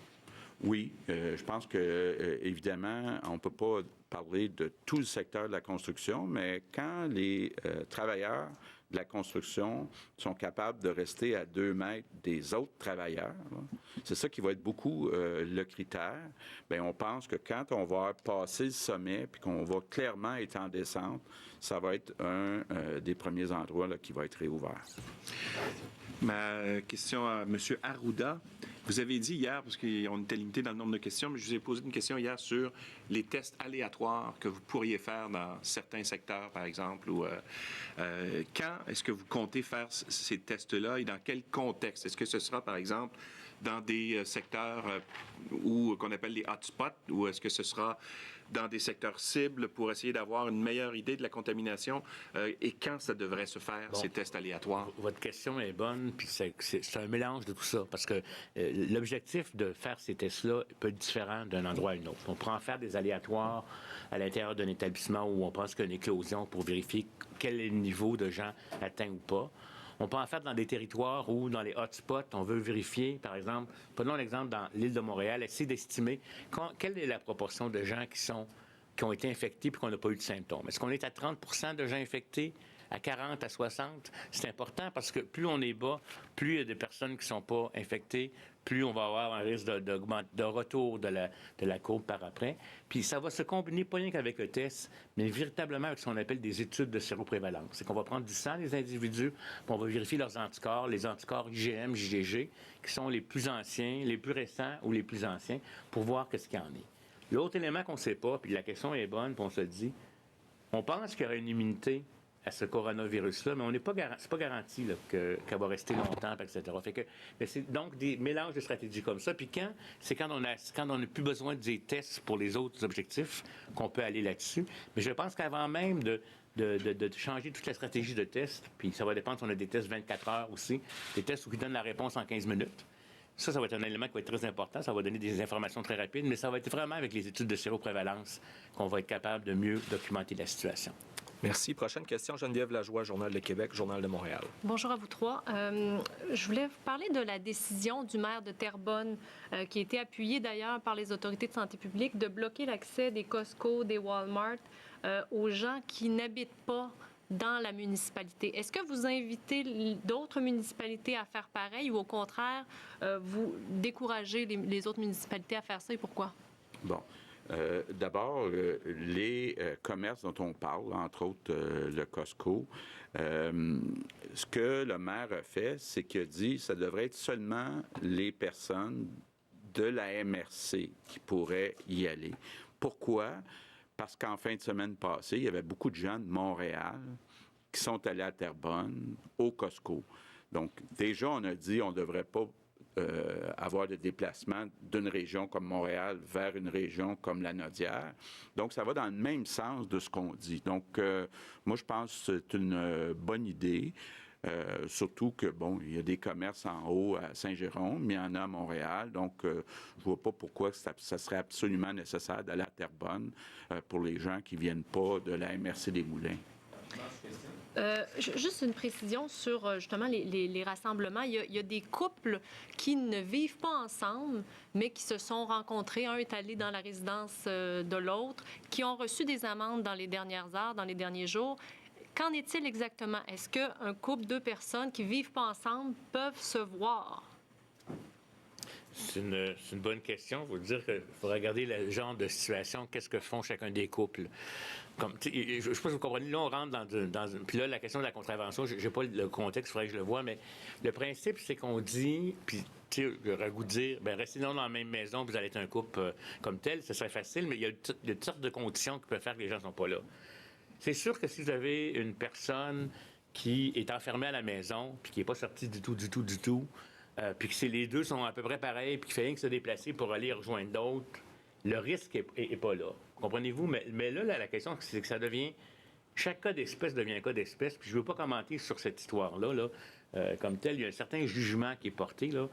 Oui, je pense que évidemment, on ne peut pas parler de tout le secteur de la construction, mais quand les travailleurs de la construction sont capables de rester à 2 mètres des autres travailleurs, c'est ça qui va être beaucoup le critère. Bien, on pense que quand on va passer le sommet puis qu'on va clairement être en descente, ça va être un des premiers endroits là, qui va être réouvert. Ma question à M. Arruda. Vous avez dit hier, parce qu'on était limité dans le nombre de questions, mais je vous ai posé une question hier sur les tests aléatoires que vous pourriez faire dans certains secteurs, par exemple. Ou, quand est-ce que vous comptez faire ces tests-là et dans quel contexte? Est-ce que ce sera, par exemple, dans des secteurs qu'on appelle les hotspots, ou est-ce que ce sera dans des secteurs cibles pour essayer d'avoir une meilleure idée de la contamination? Et quand ça devrait se faire, ces tests aléatoires? Votre question est bonne, puis c'est un mélange de tout ça, parce que l'objectif de faire ces tests-là peut être différent d'un endroit à un autre. On pourrait en faire des aléatoires à l'intérieur d'un établissement où on pense qu'il y a une éclosion pour vérifier quel est le niveau de gens atteints ou pas. On peut en faire dans des territoires où, dans les hotspots, on veut vérifier, par exemple, prenons l'exemple dans l'île de Montréal, essayer d'estimer quelle est la proportion de gens qui ont été infectés et qu'on n'a pas eu de symptômes. Est-ce qu'on est à 30 de gens infectés, à 40, à 60? C'est important parce que plus on est bas, plus il y a des personnes qui ne sont pas infectées, plus on va avoir un risque de retour de la courbe par après. Puis ça va se combiner pas rien qu'avec le test, mais véritablement avec ce qu'on appelle des études de séroprévalence. C'est qu'on va prendre du sang des individus, puis on va vérifier leurs anticorps, les anticorps IgM, IgG, qui sont les plus anciens, les plus récents ou les plus anciens, pour voir qu'est-ce qu'il y en est. L'autre élément qu'on ne sait pas, puis la question est bonne, puis on se dit, on pense qu'il y aura une immunité à ce coronavirus-là, mais c'est pas garanti là, qu'elle va rester longtemps, etc. Mais c'est donc des mélanges de stratégies comme ça. Puis quand on n'a plus besoin des tests pour les autres objectifs, qu'on peut aller là-dessus. Mais je pense qu'avant même de changer toute la stratégie de test, puis ça va dépendre si on a des tests 24 heures aussi, des tests qui donnent la réponse en 15 minutes. Ça va être un élément qui va être très important. Ça va donner des informations très rapides, mais ça va être vraiment avec les études de séroprévalence qu'on va être capable de mieux documenter la situation. Merci. Prochaine question, Geneviève Lajoie, Journal de Québec, Journal de Montréal. Bonjour à vous trois. Je voulais vous parler de la décision du maire de Terrebonne, qui a été appuyée d'ailleurs par les autorités de santé publique, de bloquer l'accès des Costco, des Walmart aux gens qui n'habitent pas dans la municipalité. Est-ce que vous invitez d'autres municipalités à faire pareil ou au contraire, vous découragez les autres municipalités à faire ça et pourquoi? Bon. D'abord, les commerces dont on parle, entre autres le Costco, ce que le maire a fait, c'est qu'il a dit que ça devrait être seulement les personnes de la MRC qui pourraient y aller. Pourquoi? Parce qu'en fin de semaine passée, il y avait beaucoup de gens de Montréal qui sont allés à Terrebonne, au Costco. Donc, déjà, on a dit qu'on ne devrait pas avoir de déplacement d'une région comme Montréal vers une région comme la Nodière. Donc, ça va dans le même sens de ce qu'on dit. Donc, moi, je pense que c'est une bonne idée. Surtout que, bon, il y a des commerces en haut à Saint-Jérôme, mais il y en a à Montréal. Donc, je ne vois pas pourquoi ça serait absolument nécessaire d'aller à Terrebonne pour les gens qui ne viennent pas de la MRC des Moulins. Juste une précision sur justement les rassemblements. Il y a des couples qui ne vivent pas ensemble, mais qui se sont rencontrés. Un est allé dans la résidence de l'autre, qui ont reçu des amendes dans les dernières heures, dans les derniers jours. Qu'en est-il exactement? Est-ce qu'un couple, deux personnes qui ne vivent pas ensemble peuvent se voir? C'est une bonne question. Il faut dire qu'il faut regarder le genre de situation, qu'est-ce que font chacun des couples. Comme, je ne sais pas si vous comprenez, là, on rentre dans une... Puis là, la question de la contravention, je n'ai pas le contexte, il faudrait que je le voie, mais le principe, c'est qu'on dit, puis tu sais, j'aurais goût de dire, bien, restez dans la même maison, vous allez être un couple comme tel, ce serait facile, mais il y a toutes sortes de conditions qui peuvent faire que les gens ne sont pas là. C'est sûr que si vous avez une personne qui est enfermée à la maison, puis qui n'est pas sortie du tout, puis que les deux sont à peu près pareils, puis qu'il fait rien que se déplacer pour aller rejoindre d'autres, le risque n'est pas là. Comprenez-vous? Mais là, la question, c'est que ça devient... Chaque cas d'espèce devient un cas d'espèce, puis je ne veux pas commenter sur cette histoire-là, comme tel. Il y a un certain jugement qui est porté là,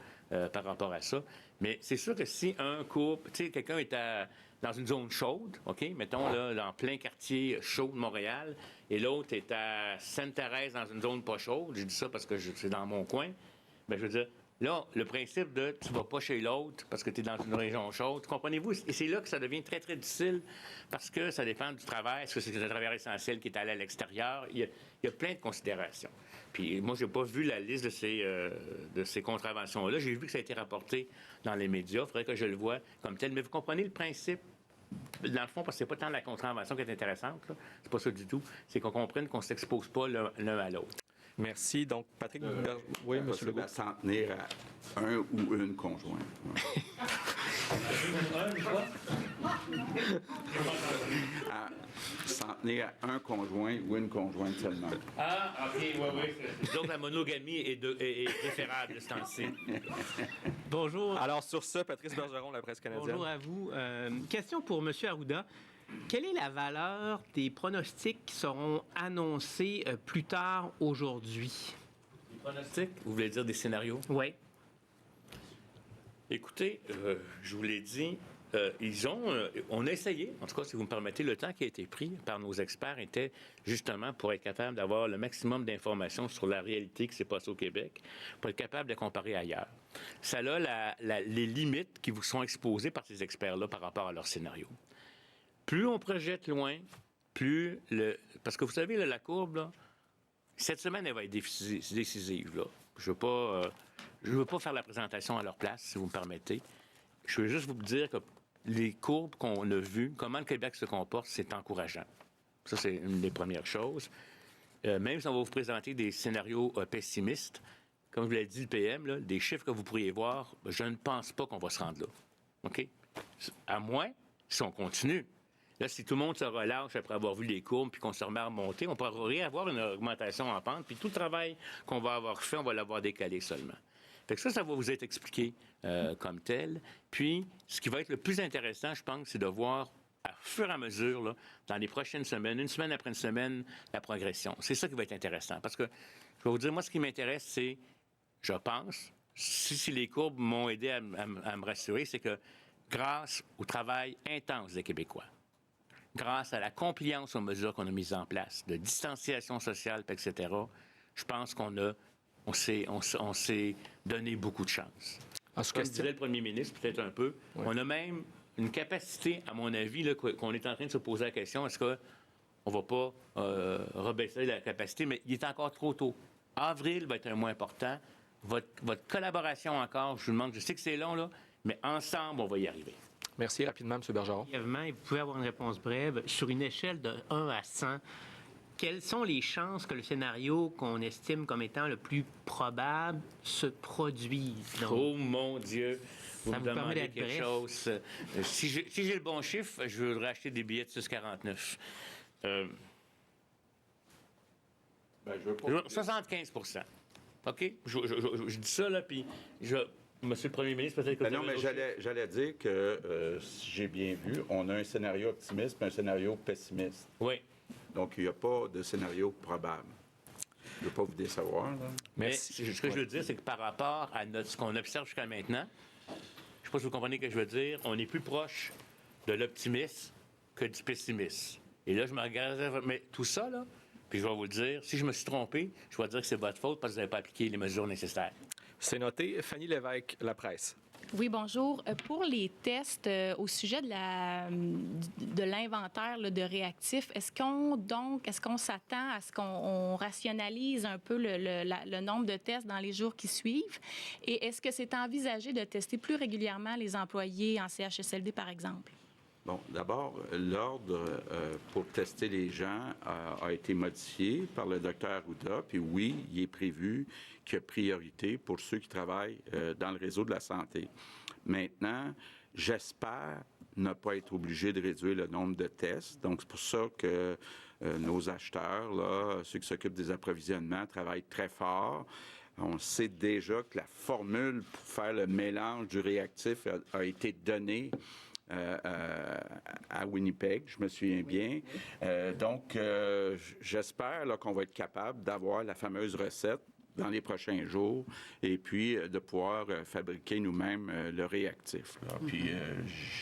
par rapport à ça. Mais c'est sûr que si un couple... Tu sais, quelqu'un est dans une zone chaude, OK? Mettons, là, en plein quartier chaud de Montréal, et l'autre est à Sainte-Thérèse dans une zone pas chaude. J'ai dit ça parce que c'est dans mon coin. Bien, je veux dire... Là, le principe de tu ne vas pas chez l'autre parce que tu es dans une région chaude, comprenez-vous? Et c'est là que ça devient très, très difficile parce que ça dépend du travail. Est-ce que c'est un travailleur essentiel qui est allé à l'extérieur? Il y a plein de considérations. Puis moi, je n'ai pas vu la liste de ces contraventions-là. J'ai vu que ça a été rapporté dans les médias. Il faudrait que je le voie comme tel. Mais vous comprenez le principe? Dans le fond, parce que c'est pas tant la contravention qui est intéressante. C'est pas ça du tout. C'est qu'on comprenne qu'on ne s'expose pas l'un à l'autre. Merci. Donc, Patrick... oui, M. Legault. S'en tenir à un ou une conjointe. S'en tenir à un conjoint ou une conjointe seulement. Ah, OK, oui. Donc, la monogamie est préférable de ce temps-ci. Bonjour. Alors, sur ça, Patrice Bergeron, la presse canadienne. Bonjour à vous. Question pour M. Arruda. Quelle est la valeur des pronostics qui seront annoncés plus tard aujourd'hui? Des pronostics? Vous voulez dire des scénarios? Oui. Écoutez, je vous l'ai dit, on a essayé, en tout cas, si vous me permettez, le temps qui a été pris par nos experts était justement pour être capable d'avoir le maximum d'informations sur la réalité qui s'est passée au Québec, pour être capable de comparer ailleurs. Ça a les limites qui vous sont exposées par ces experts-là par rapport à leur scénario. Plus on projette loin, plus parce que vous savez, là, la courbe, là, cette semaine, elle va être décisive. Là. Je ne veux pas faire la présentation à leur place, si vous me permettez. Je veux juste vous dire que les courbes qu'on a vues, comment le Québec se comporte, c'est encourageant. Ça, c'est une des premières choses. Même si on va vous présenter des scénarios pessimistes, comme je l'ai dit, le PM, là, des chiffres que vous pourriez voir, je ne pense pas qu'on va se rendre là. OK? À moins, si on continue. Là, si tout le monde se relâche après avoir vu les courbes puis qu'on se remet à remonter, on pourrait avoir une augmentation en pente, puis tout le travail qu'on va avoir fait, on va l'avoir décalé seulement. Fait que ça va vous être expliqué comme tel. Puis, ce qui va être le plus intéressant, je pense, c'est de voir, à fur et à mesure, là, dans les prochaines semaines, une semaine après une semaine, la progression. C'est ça qui va être intéressant. Parce que, je vais vous dire, moi, ce qui m'intéresse, c'est, je pense, si les courbes m'ont aidé à me rassurer, c'est que grâce au travail intense des Québécois, grâce à la compliance aux mesures qu'on a mises en place, de distanciation sociale, etc., je pense on s'est donné beaucoup de chance. Comme dirait le premier ministre, peut-être un peu, on a même une capacité, à mon avis, là, qu'on est en train de se poser la question, est-ce qu'on ne va pas rebaisser la capacité, mais il est encore trop tôt. Avril va être un mois important. Votre collaboration encore, je vous demande, je sais que c'est long, là, mais ensemble, on va y arriver. Merci. Rapidement, M. Bergeron. Brièvement, vous pouvez avoir une réponse brève. Sur une échelle de 1 à 100, quelles sont les chances que le scénario qu'on estime comme étant le plus probable se produise? Donc, oh mon Dieu! Vous me demandez quelque bref. chose. Si j'ai le bon chiffre, je voudrais acheter des billets de 6,49. 75 %. OK? Je dis ça, là, puis Monsieur le Premier ministre, peut-être que non, mais j'allais dire que, si j'ai bien vu, on a un scénario optimiste et un scénario pessimiste. Oui. Donc, il n'y a pas de scénario probable. Je ne veux pas vous décevoir. Là. Mais ce que je veux dire, c'est que par rapport à ce qu'on observe jusqu'à maintenant, je ne sais pas si vous comprenez ce que je veux dire, on est plus proche de l'optimisme que du pessimisme. Et là, je me regarde, mais tout ça, là, puis je vais vous le dire, si je me suis trompé, je vais dire que c'est votre faute parce que vous n'avez pas appliqué les mesures nécessaires. C'est noté. Fanny Lévesque, La Presse. Oui, bonjour. Pour les tests au sujet de l'inventaire de réactifs, est-ce qu'on s'attend à ce qu'on rationalise un peu le nombre de tests dans les jours qui suivent? Et est-ce que c'est envisagé de tester plus régulièrement les employés en CHSLD, par exemple? Bon, d'abord, l'ordre pour tester les gens a été modifié par le Dr Arruda. Puis oui, il est prévu qu'il y a priorité pour ceux qui travaillent dans le réseau de la santé. Maintenant, j'espère ne pas être obligé de réduire le nombre de tests. Donc, c'est pour ça que nos acheteurs, là, ceux qui s'occupent des approvisionnements, travaillent très fort. On sait déjà que la formule pour faire le mélange du réactif a été donnée à Winnipeg, je me souviens bien. Donc, j'espère là, qu'on va être capable d'avoir la fameuse recette dans les prochains jours et puis de pouvoir fabriquer nous-mêmes le réactif. Là. Puis,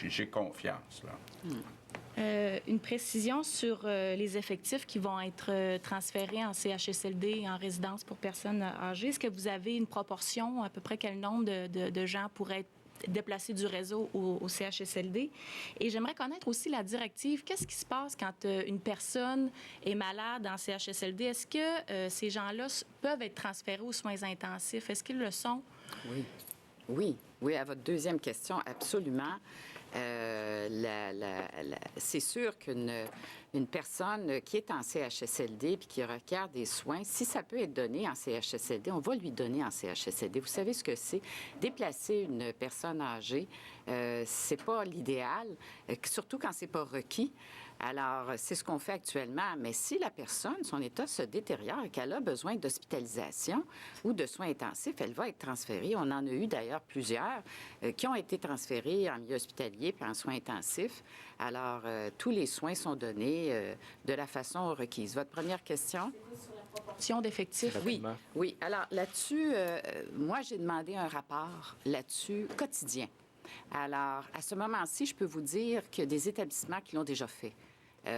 j'ai confiance. Là. Une précision sur les effectifs qui vont être transférés en CHSLD et en résidence pour personnes âgées. Est-ce que vous avez une proportion, à peu près quel nombre de gens pourraient être déplacés du réseau au CHSLD? Et j'aimerais connaître aussi la directive. Qu'est-ce qui se passe quand une personne est malade en CHSLD? Est-ce que ces gens-là peuvent être transférés aux soins intensifs? Est-ce qu'ils le sont? Oui, à votre deuxième question, absolument. C'est sûr qu'une personne qui est en CHSLD puis qui requiert des soins, si ça peut être donné en CHSLD, on va lui donner en CHSLD. Vous savez ce que c'est? Déplacer une personne âgée, c'est pas l'idéal, surtout quand c'est pas requis. Alors, c'est ce qu'on fait actuellement. Mais si la personne, son état se détériore et qu'elle a besoin d'hospitalisation ou de soins intensifs, elle va être transférée. On en a eu d'ailleurs plusieurs qui ont été transférés en milieu hospitalier puis en soins intensifs. Alors, tous les soins sont donnés de la façon requise. Votre première question? Sur la proportion d'effectifs. Oui. Alors, là-dessus, moi, j'ai demandé un rapport là-dessus quotidien. Alors, à ce moment-ci, je peux vous dire qu'il y a des établissements qui l'ont déjà fait.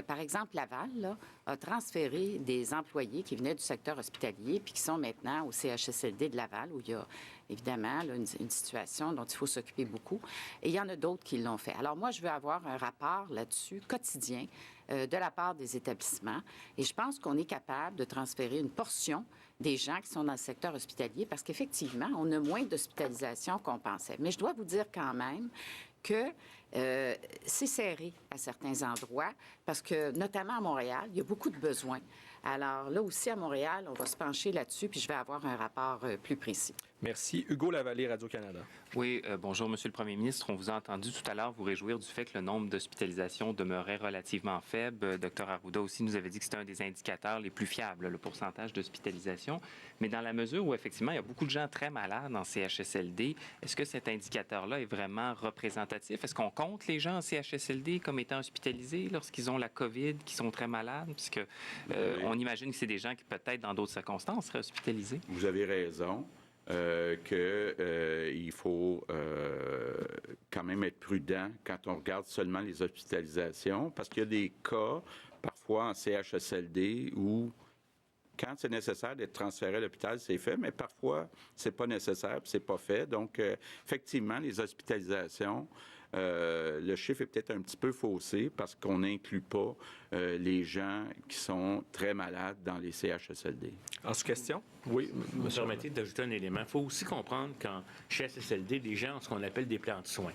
Par exemple, Laval là, a transféré des employés qui venaient du secteur hospitalier puis qui sont maintenant au CHSLD de Laval, où il y a évidemment là, une situation dont il faut s'occuper beaucoup. Et il y en a d'autres qui l'ont fait. Alors moi, je veux avoir un rapport là-dessus quotidien de la part des établissements. Et je pense qu'on est capable de transférer une portion des gens qui sont dans le secteur hospitalier parce qu'effectivement, on a moins d'hospitalisation qu'on pensait. Mais je dois vous dire quand même que c'est serré à certains endroits parce que, notamment à Montréal, il y a beaucoup de besoins. Alors là aussi, à Montréal, on va se pencher là-dessus puis je vais avoir un rapport plus précis. Merci. Hugo Lavallée, Radio-Canada. Oui, bonjour, Monsieur le Premier ministre. On vous a entendu tout à l'heure vous réjouir du fait que le nombre d'hospitalisations demeurait relativement faible. Dr Arruda aussi nous avait dit que c'était un des indicateurs les plus fiables, le pourcentage d'hospitalisation. Mais dans la mesure où, effectivement, il y a beaucoup de gens très malades en CHSLD, est-ce que cet indicateur-là est vraiment représentatif? Est-ce qu'on compte les gens en CHSLD comme étant hospitalisés lorsqu'ils ont la COVID, qui sont très malades? Puisque on imagine que c'est des gens qui, peut-être, dans d'autres circonstances, seraient hospitalisés. Vous avez raison. qu'il faut quand même être prudent quand on regarde seulement les hospitalisations, parce qu'il y a des cas, parfois en CHSLD, où quand c'est nécessaire d'être transféré à l'hôpital, c'est fait, mais parfois, c'est pas nécessaire, puis c'est pas fait. Donc, effectivement, les hospitalisations, le chiffre est peut-être un petit peu faussé parce qu'on n'inclut pas les gens qui sont très malades dans les CHSLD. En sous-question? Oui, Vous me permettez d'ajouter un élément. Il faut aussi comprendre qu'en CHSLD, les gens ont ce qu'on appelle des plans de soins.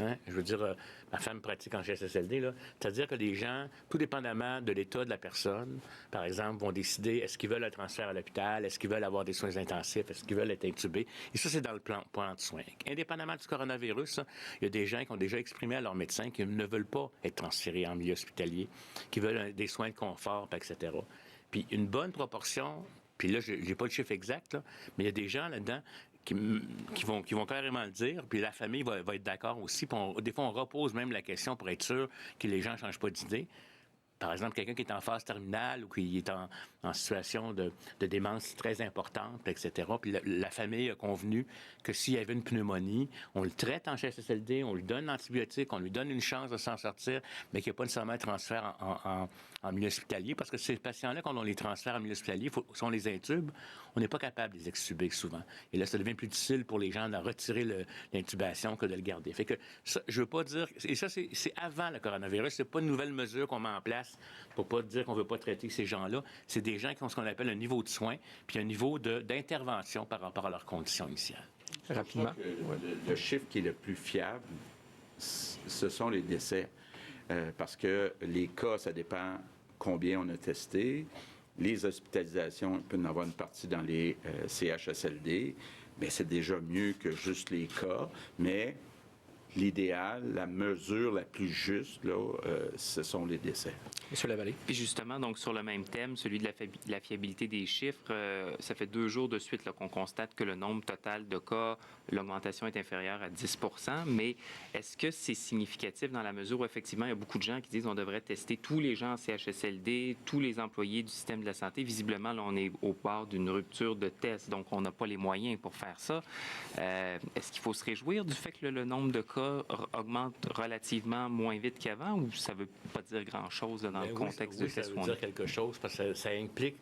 Hein? Je veux dire, ma femme pratique en CHSLD, là. C'est-à-dire que les gens, tout dépendamment de l'état de la personne, par exemple, vont décider est-ce qu'ils veulent un transfert à l'hôpital, est-ce qu'ils veulent avoir des soins intensifs, est-ce qu'ils veulent être intubés. Et ça, c'est dans le plan de soins. Indépendamment du coronavirus, il y a des gens qui ont déjà exprimé à leur médecin qu'ils ne veulent pas être transférés en milieu hospitalier, qui veulent des soins de confort, etc. Puis une bonne proportion, puis là, je n'ai pas le chiffre exact, là, mais il y a des gens là-dedans qui vont carrément le dire, puis la famille va être d'accord aussi. Puis des fois, on repose même la question pour être sûr que les gens ne changent pas d'idée. Par exemple, quelqu'un qui est en phase terminale ou qui est en situation de démence très importante, etc. Puis la famille a convenu que s'il y avait une pneumonie, on le traite en CHSLD, on lui donne l'antibiotique, on lui donne une chance de s'en sortir, mais qu'il n'y a pas nécessairement un transfert en milieu hospitalier, parce que ces patients-là, quand on les transfère en milieu hospitalier, si on les intube, on n'est pas capable de les extuber souvent. Et là, ça devient plus difficile pour les gens de retirer l'intubation que de le garder. Fait que ça, je veux pas dire... Et ça, c'est avant le coronavirus. C'est pas une nouvelle mesure qu'on met en place pour pas dire qu'on veut pas traiter ces gens-là. C'est des gens qui ont ce qu'on appelle un niveau de soins puis un niveau d'intervention par rapport à leurs conditions initiales. Rapidement. Le chiffre qui est le plus fiable, ce sont les décès. Parce que les cas, ça dépend combien on a testé. Les hospitalisations, il peut y en avoir une partie dans les CHSLD, mais c'est déjà mieux que juste les cas. Mais l'idéal, la mesure la plus juste, là, ce sont les décès. Monsieur Lavallée. Puis justement, donc sur le même thème, celui de la fiabilité des chiffres, ça fait 2 jours de suite là, qu'on constate que le nombre total de cas, l'augmentation est inférieure à 10 %. Mais est-ce que c'est significatif dans la mesure où effectivement, il y a beaucoup de gens qui disent qu'on devrait tester tous les gens en CHSLD, tous les employés du système de la santé. Visiblement, là, on est au bord d'une rupture de tests, donc on n'a pas les moyens pour faire ça. Est-ce qu'il faut se réjouir du fait que le nombre de cas augmente relativement moins vite qu'avant, ou ça ne veut pas dire grand-chose là, dans le contexte de ça ce veut dire quelque chose, parce que ça implique,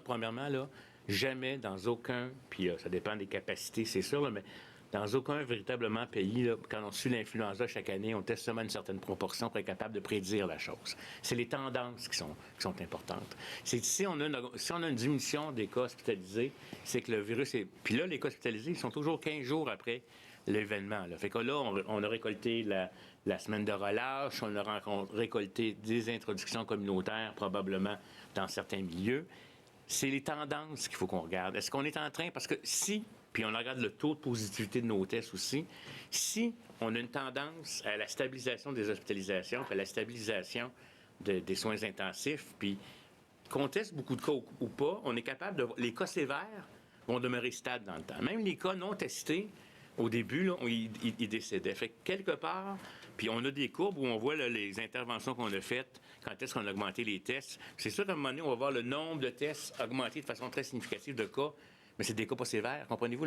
premièrement, là, jamais dans aucun, puis ça dépend des capacités, c'est sûr, là, mais dans aucun véritablement pays, là, quand on suit l'influenza chaque année, on teste seulement une certaine proportion pour être capable de prédire la chose. C'est les tendances qui sont importantes. Si on a une diminution des cas hospitalisés, c'est que le virus est... Puis là, les cas hospitalisés, ils sont toujours 15 jours après l'événement. Là. Fait que là, on a récolté la semaine de relâche, on a récolté des introductions communautaires, probablement dans certains milieux. C'est les tendances qu'il faut qu'on regarde. Est-ce qu'on est en train... Parce que si, puis on regarde le taux de positivité de nos tests aussi, si on a une tendance à la stabilisation des hospitalisations, puis à la stabilisation des soins intensifs, puis qu'on teste beaucoup de cas ou pas, on est capable de... Les cas sévères vont demeurer stables dans le temps. Même les cas non testés, au début, là, ils décédaient. Fait que quelque part, puis on a des courbes où on voit là, les interventions qu'on a faites, quand est-ce qu'on a augmenté les tests. C'est sûr qu'à un moment donné, on va voir le nombre de tests augmenter de façon très significative de cas, mais c'est des cas pas sévères. Comprenez-vous?